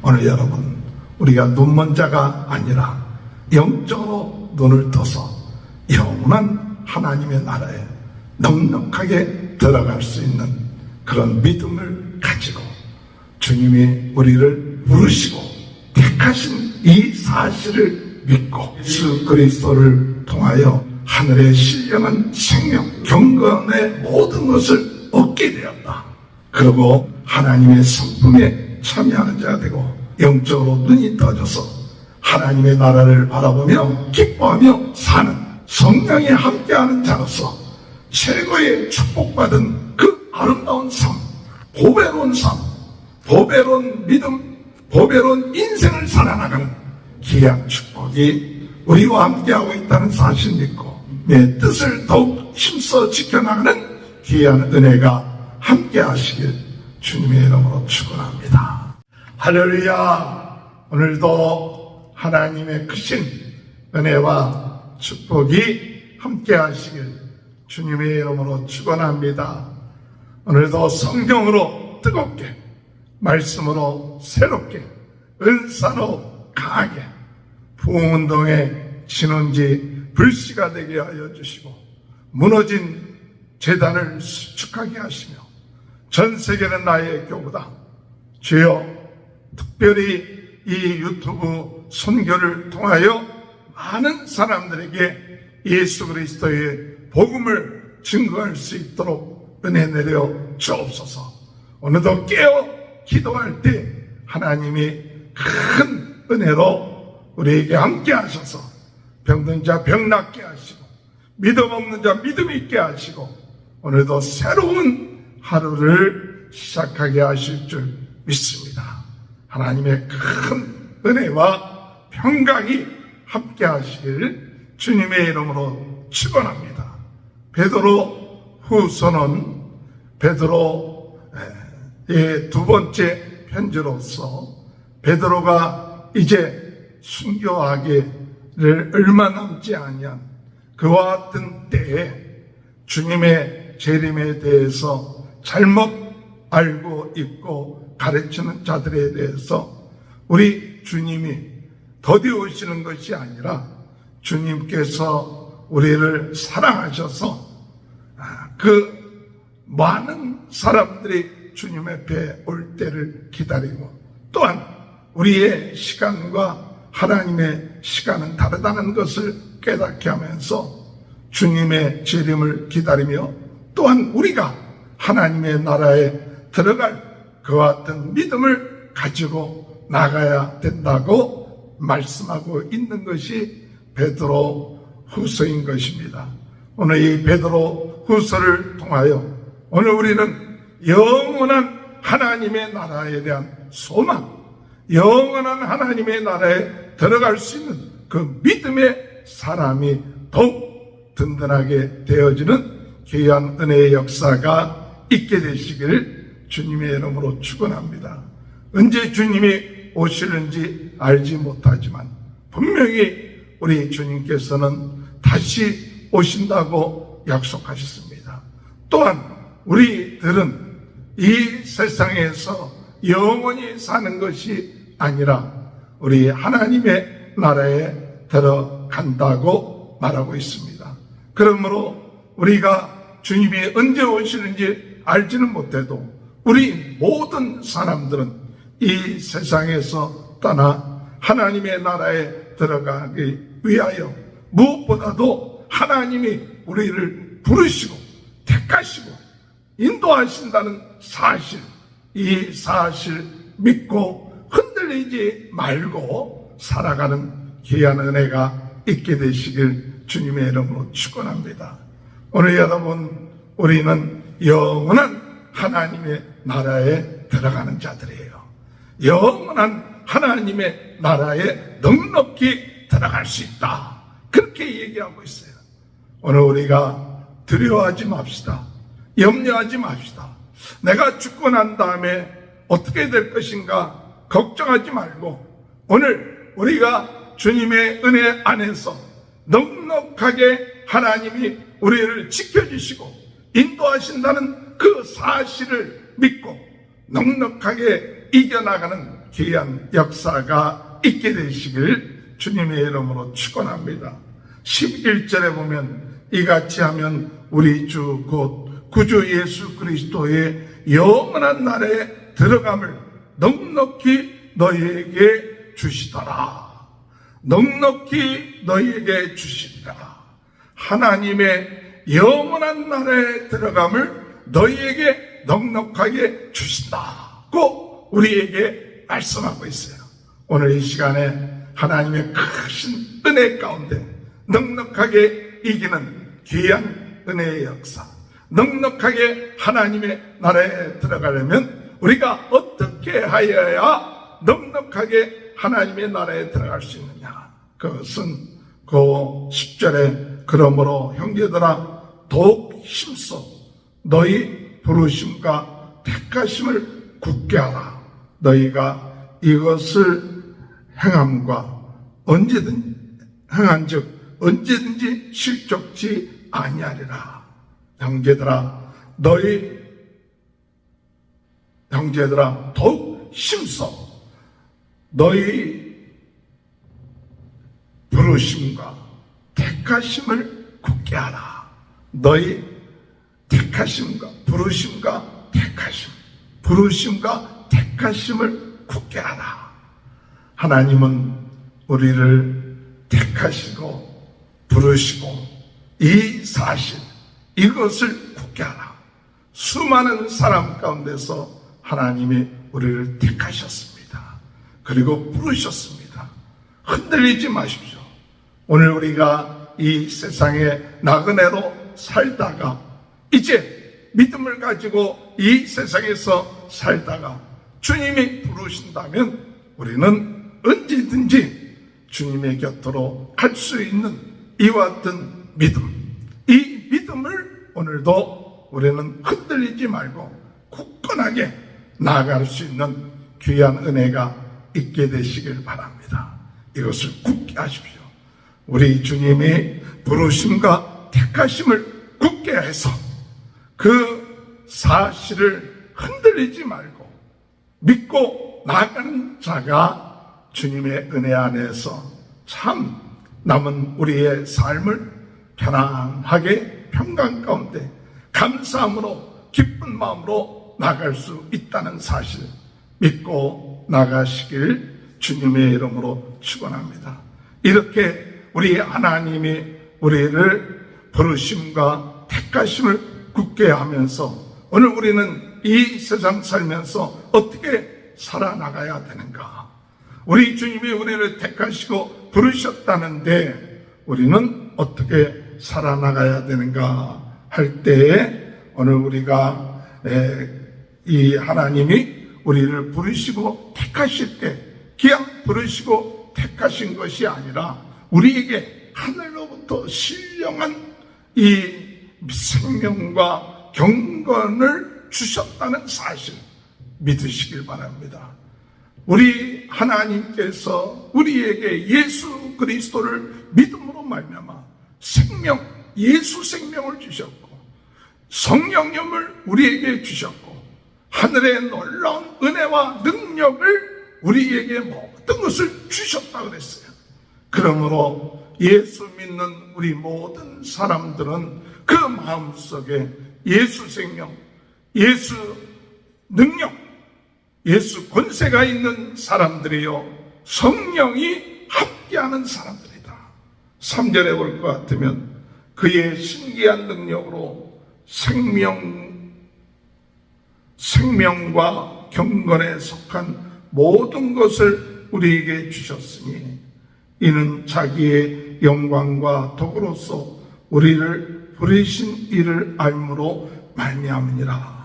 오늘 여러분, 우리가 눈먼 자가 아니라 영적으로 눈을 떠서 영원한 하나님의 나라에 넉넉하게 들어갈 수 있는 그런 믿음을 가지고 주님이 우리를 부르시고 택하신 이 사실을 믿고 예수 그리스도를 통하여 하늘의 신령한 생명, 경건의 모든 것을 얻게 되었다. 그리고 하나님의 성품에 참여하는 자가 되고 영적으로 눈이 떠져서 하나님의 나라를 바라보며 기뻐하며 사는 성령이 함께하는 자로서 최고의 축복받은 그 아름다운 삶, 보배로운 삶, 보배로운 믿음, 보배로운 인생을 살아나가는 귀한 축복이 우리와 함께하고 있다는 사실 믿고 내 뜻을 더욱 힘써 지켜나가는 귀한 은혜가 함께하시길 주님의 이름으로 축원합니다. 할렐루야. 오늘도 하나님의 크신 은혜와 축복이 함께하시길 주님의 이름으로 축원합니다. 오늘도 성경으로 뜨겁게, 말씀으로 새롭게, 은사로 강하게 부흥운동의 진원지 불씨가 되게 하여 주시고 무너진 재단을 수축하게 하시며 전 세계는 나의 교구다. 주여, 특별히 이 유튜브 선교를 통하여 많은 사람들에게 예수 그리스도의 복음을 증거할 수 있도록 은혜 내려 주옵소서. 오늘도 깨어 기도할 때 하나님이 큰 은혜로 우리에게 함께 하셔서 병든 자 병 낫게 하시고 믿음 없는 자 믿음 있게 하시고 오늘도 새로운 하루를 시작하게 하실 줄 믿습니다. 하나님의 큰 은혜와 평강이 함께 하시길 주님의 이름으로 축원합니다. 베드로 후서는 베드로의 두 번째 편지로서 베드로가 이제 순교하기를 얼마 남지 아니한 그와 같은 때에 주님의 재림에 대해서 잘못 알고 있고 가르치는 자들에 대해서 우리 주님이 더디 오시는 것이 아니라 주님께서 우리를 사랑하셔서 그 많은 사람들이 주님 앞에 올 때를 기다리고 또한 우리의 시간과 하나님의 시간은 다르다는 것을 깨닫게 하면서 주님의 재림을 기다리며 또한 우리가 하나님의 나라에 들어갈 그와 같은 믿음을 가지고 나가야 된다고 말씀하고 있는 것이 베드로 후서인 것입니다. 오늘 이 베드로 후서를 통하여 오늘 우리는 영원한 하나님의 나라에 대한 소망, 영원한 하나님의 나라에 들어갈 수 있는 그 믿음의 사람이 더욱 든든하게 되어지는 귀한 은혜의 역사가 있게 되시기를 주님의 이름으로 축원합니다. 언제 주님이 오시는지 알지 못하지만 분명히 우리 주님께서는 다시 오신다고 약속하셨습니다. 또한 우리들은 이 세상에서 영원히 사는 것이 아니라 우리 하나님의 나라에 들어간다고 말하고 있습니다. 그러므로 우리가 주님이 언제 오시는지 알지는 못해도 우리 모든 사람들은 이 세상에서 떠나 하나님의 나라에 들어가기 위하여 무엇보다도 하나님이 우리를 부르시고 택하시고 인도하신다는 사실, 이 사실 믿고 흔들리지 말고 살아가는 귀한 은혜가 있게 되시길 주님의 이름으로 축원합니다. 오늘 여러분, 우리는 영원한 하나님의 나라에 들어가는 자들이에요. 영원한 하나님의 나라에 넉넉히 들어갈 수 있다. 그렇게 얘기하고 있어요. 오늘 우리가 두려워하지 맙시다. 염려하지 맙시다. 내가 죽고 난 다음에 어떻게 될 것인가 걱정하지 말고 오늘 우리가 주님의 은혜 안에서 넉넉하게 하나님이 우리를 지켜주시고 인도하신다는 그 사실을 믿고 넉넉하게 이겨나가는 귀한 역사가 있게 되시길 주님의 이름으로 축원합니다. 11절에 보면 이같이 하면 우리 주 곧 구주 예수 그리스도의 영원한 날에 들어감을 넉넉히 너희에게 주시더라. 넉넉히 너희에게 주시리라. 하나님의 영원한 날에 들어감을 너희에게 넉넉하게 주신다고 우리에게 말씀하고 있어요. 오늘 이 시간에 하나님의 크신 은혜 가운데 넉넉하게 이기는 귀한 은혜의 역사, 넉넉하게 하나님의 나라에 들어가려면 우리가 어떻게 하여야 넉넉하게 하나님의 나라에 들어갈 수 있느냐? 그것은 그 10절에 그러므로 형제들아 더욱 힘써 너희 부르심과 택하심을 굳게 하라. 너희가 이것을 행함과 행한즉 언제든지 실족치 아니하리라. 형제들아 더욱 힘써 너희 부르심과 택하심을 굳게 하라. 너희 택하심과 부르심과 택하심을 굳게 하라. 하나님은 우리를 택하시고 부르시고 이 사실 이것을 굳게 하라. 수많은 사람 가운데서 하나님이 우리를 택하셨습니다. 그리고 부르셨습니다. 흔들리지 마십시오. 오늘 우리가 이 세상에 나그네로 살다가 이제 믿음을 가지고 이 세상에서 살다가 주님이 부르신다면 우리는 언제든지 주님의 곁으로 갈 수 있는 이와 같은 믿음, 이 믿음을 오늘도 우리는 흔들리지 말고 굳건하게 나아갈 수 있는 귀한 은혜가 있게 되시길 바랍니다. 이것을 굳게 하십시오. 우리 주님이 부르심과 택하심을 굳게 해서 그 사실을 흔들리지 말고 믿고 나아가는 자가 주님의 은혜 안에서 참 남은 우리의 삶을 편안하게 평강 가운데 감사함으로 기쁜 마음으로 나갈 수 있다는 사실 믿고 나가시길 주님의 이름으로 축원합니다. 이렇게 우리 하나님이 우리를 부르심과 택하심을 굳게 하면서 오늘 우리는 이 세상 살면서 어떻게 살아나가야 되는가? 우리 주님이 우리를 택하시고 부르셨다는데 우리는 어떻게 살아나가야 되는가 할 때에 오늘 우리가 이 하나님이 우리를 부르시고 택하실 때 그냥 부르시고 택하신 것이 아니라 우리에게 하늘로부터 신령한 이 생명과 경건을 주셨다는 사실 믿으시길 바랍니다. 우리 하나님께서 우리에게 예수 그리스도를 믿음으로 말미암아 생명, 예수 생명을 주셨고 성령님을 우리에게 주셨고 하늘의 놀라운 은혜와 능력을 우리에게 모든 것을 주셨다고 그랬어요. 그러므로 예수 믿는 우리 모든 사람들은 그 마음속에 예수 생명, 예수 능력, 예수 권세가 있는 사람들이요 성령이 함께하는 사람들이다. 3절에 볼 것 같으면 그의 신기한 능력으로 생명과 경건에 속한 모든 것을 우리에게 주셨으니 이는 자기의 영광과 덕으로서 우리를 부르신 이를 알므로 말미암으니라.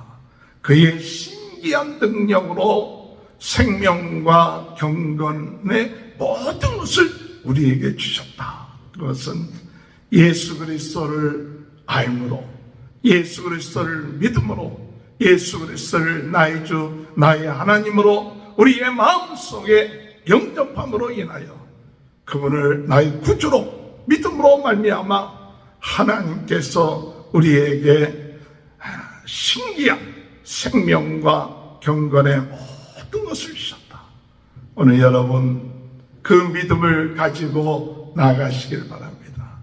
그의 신기한 능력으로 생명과 경건의 모든 것을 우리에게 주셨다. 그것은 예수 그리스도를 알므로, 예수 그리스도를 믿음으로, 예수 그리스도를 나의 주 나의 하나님으로 우리의 마음속에 영접함으로 인하여 그분을 나의 구주로 믿음으로 말미암아 하나님께서 우리에게 신기한 생명과 경건의 모든 것을 주셨다. 오늘 여러분 그 믿음을 가지고 나아가시길 바랍니다.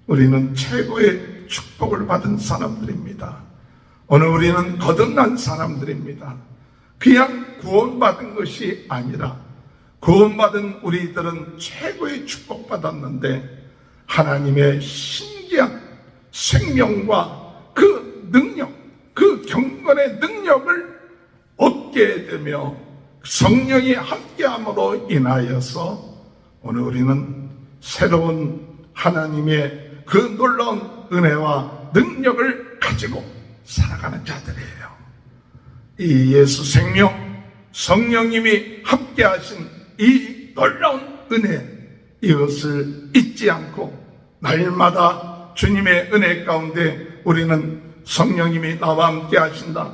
우리는 최고의 축복을 받은 사람들입니다. 오늘 우리는 거듭난 사람들입니다. 그냥 구원받은 것이 아니라 구원받은 우리들은 최고의 축복받았는데 하나님의 신기한 생명과 그 능력, 그 경건의 능력을 얻게 되며 성령이 함께함으로 인하여서 오늘 우리는 새로운 하나님의 그 놀라운 은혜와 능력을 가지고 살아가는 자들이에요. 이 예수 생명, 성령님이 함께하신 이 놀라운 은혜, 이것을 잊지 않고 날마다 주님의 은혜 가운데 우리는 성령님이 나와 함께 하신다,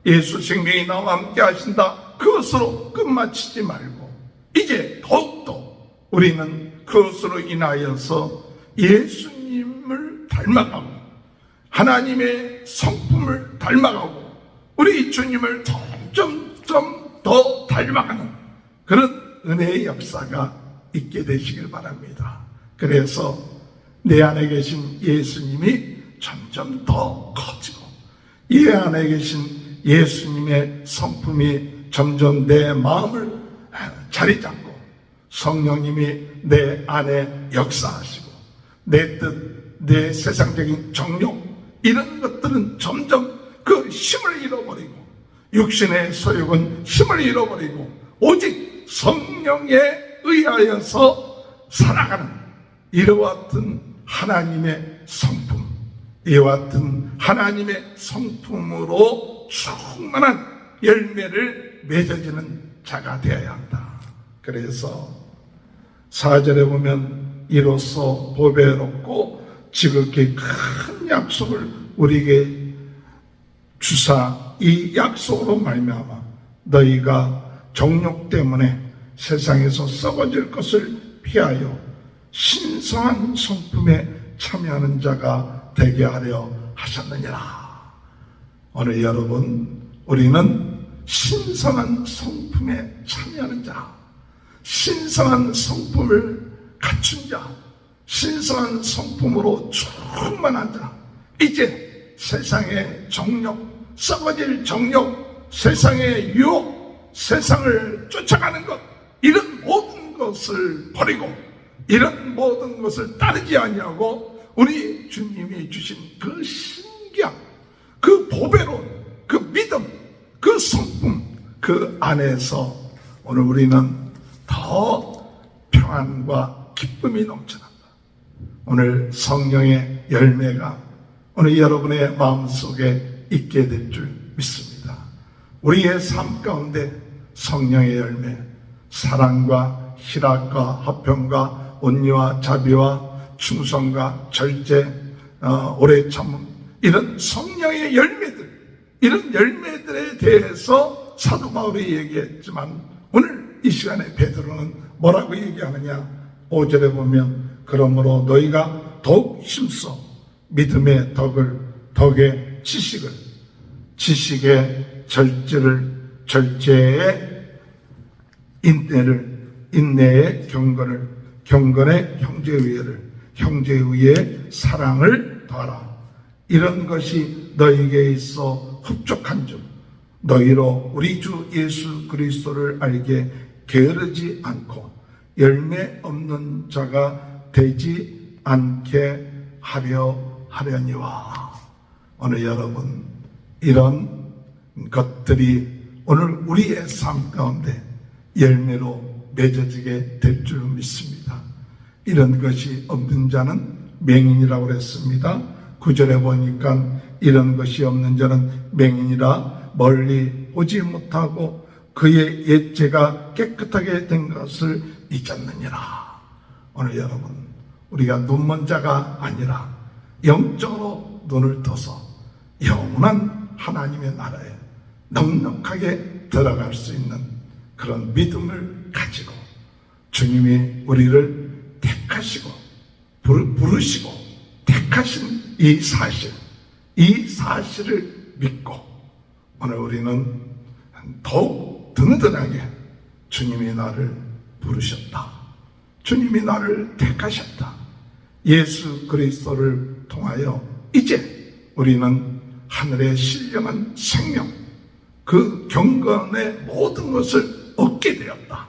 예수 생명이 나와 함께 하신다, 그것으로 끝마치지 말고 이제 더욱더 우리는 그것으로 인하여서 예수님을 닮아가고 하나님의 성품을 닮아가고 우리 주님을 점점 더 닮아가는 그런 은혜의 역사가 있게 되시길 바랍니다. 그래서 내 안에 계신 예수님이 점점 더 커지고 이 안에 계신 예수님의 성품이 점점 내 마음을 자리 잡고 성령님이 내 안에 역사하시고 내 뜻, 내 세상적인 정욕 이런 것들은 점점 그 힘을 잃어버리고 육신의 소욕은 힘을 잃어버리고 오직 성령에 의하여서 살아가는 이와 같은 하나님의 성품, 이와 같은 하나님의 성품으로 충만한 열매를 맺어지는 자가 되어야 한다. 그래서 4절에 보면 이로써 보배롭고 지극히 큰 약속을 우리에게 주사 이 약속으로 말미암아 너희가 정욕 때문에 세상에서 썩어질 것을 피하여 신성한 성품에 참여하는 자가 되게 하려 하셨느니라. 오늘 여러분 우리는 신성한 성품에 참여하는 자, 신성한 성품을 갖춘 자, 신성한 성품으로 충만한 자, 이제 세상의 정욕, 썩어질 정욕, 세상의 유혹, 세상을 쫓아가는 것, 이런 모든 것을 버리고 이런 모든 것을 따르지 아니하고 우리 주님이 주신 그 신기한 그 보배로운 그 믿음, 그 성품, 그 안에서 오늘 우리는 더 평안과 기쁨이 넘쳐난다. 오늘 성령의 열매가 오늘 여러분의 마음속에 있게 될 줄 믿습니다. 우리의 삶 가운데 성령의 열매, 사랑과 희락과 화평과 온유와 자비와 충성과 절제, 오래 참음, 이런 성령의 열매들, 이런 열매들에 대해서 사도 바울이 얘기했지만 오늘 이 시간에 베드로는 뭐라고 얘기하느냐? 5절에 보면 그러므로 너희가 더욱 힘써 믿음의 덕을, 덕의 지식을, 지식의 절제를, 절제의 인내를, 인내의 경건을, 경건의 형제의회를, 형제의회의 사랑을 더하라. 이런 것이 너희에게 있어 흡족한 줄 너희로 우리 주 예수 그리스도를 알게 게으르지 않고 열매 없는 자가 되지 않게 하려니와. 오늘 여러분 이런 것들이 오늘 우리의 삶 가운데 열매로 맺어지게 될 줄 믿습니다. 이런 것이 없는 자는 맹인이라고 그랬습니다. 9절에 보니까 이런 것이 없는 자는 맹인이라 멀리 보지 못하고 그의 옛죄가 깨끗하게 된 것을 잊었느니라. 오늘 여러분 우리가 눈먼 자가 아니라 영적으로 눈을 떠서 영원한 하나님의 나라에 넉넉하게 들어갈 수 있는 그런 믿음을 가지고 주님이 우리를 택하시고 부르시고 택하신 이 사실을 믿고 오늘 우리는 더욱 든든하게 주님이 나를 부르셨다. 주님이 나를 택하셨다. 예수 그리스도를 통하여 이제 우리는 하늘의 신령한 생명, 그 경건의 모든 것을 얻게 되었다.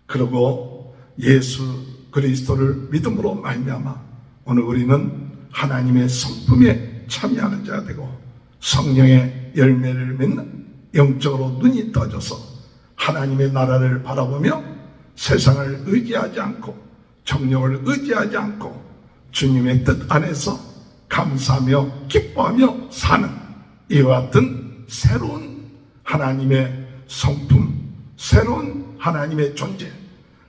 그리고 예수 그리스도를 믿음으로 말미암아 오늘 우리는 하나님의 성품에 참여하는 자가 되고 성령의 열매를 맺는 영적으로 눈이 떠져서 하나님의 나라를 바라보며 세상을 의지하지 않고 정욕을 의지하지 않고 주님의 뜻 안에서 감사하며 기뻐하며 사는 이와 같은 새로운 하나님의 성품, 새로운 하나님의 존재,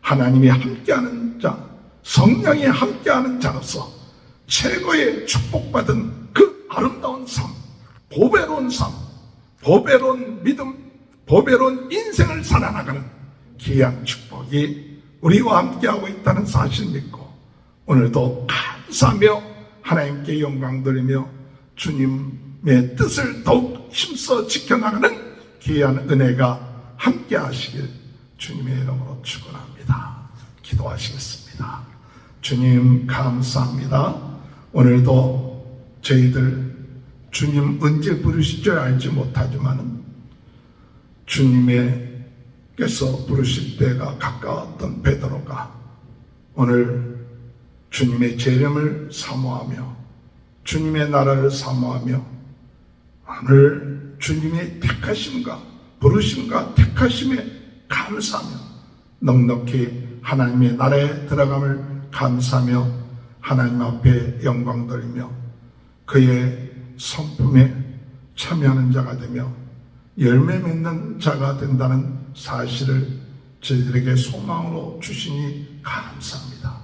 하나님이 함께하는 자, 성령이 함께하는 자로서 최고의 축복받은 그 아름다운 삶, 보배로운 삶, 보배로운 믿음, 보배로운 인생을 살아나가는 귀한 축복이 우리와 함께하고 있다는 사실을 믿고 오늘도 감사하며 하나님께 영광 돌리며 주님의 뜻을 더욱 힘써 지켜나가는 귀한 은혜가 함께 하시길 주님의 이름으로 축원합니다. 기도하시겠습니다. 주님 감사합니다. 오늘도 저희들 주님 언제 부르실 줄 알지 못하지만 주님께서 부르실 때가 가까웠던 베드로가 오늘 주님의 재림을 사모하며 주님의 나라를 사모하며 오늘 주님의 택하심과 부르심과 택하심에 감사하며 넉넉히 하나님의 나라에 들어감을 감사하며 하나님 앞에 영광 돌리며 그의 성품에 참여하는 자가 되며 열매 맺는 자가 된다는 사실을 저희들에게 소망으로 주시니 감사합니다.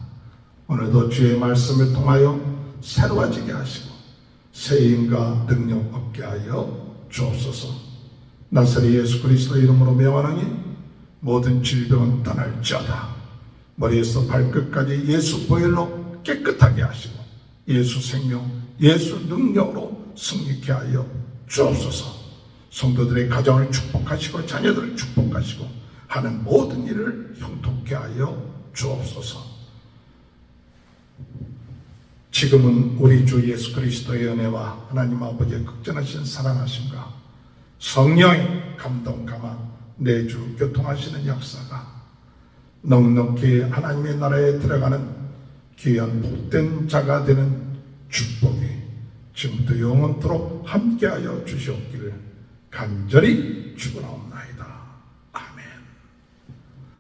오늘도 주의 말씀을 통하여 새로워지게 하시고 새 힘과 능력 얻게 하여 주옵소서. 나사렛 예수 그리스도 이름으로 명하노니 모든 질병은 떠날지어다. 머리에서 발끝까지 예수 보혈로 깨끗하게 하시고 예수 생명, 예수 능력으로 승리케 하여 주옵소서. 성도들의 가정을 축복하시고 자녀들을 축복하시고 하는 모든 일을 형통케 하여 주옵소서. 지금은 우리 주 예수 그리스도의 은혜와 하나님 아버지의 극전하신 사랑하심과 성령의 감동 감화 내주 교통하시는 역사가 넉넉히 하나님의 나라에 들어가는 귀한 복된 자가 되는 축복이 지금부터 영원토록 함께하여 주시옵기를 간절히 축원하옵나이다.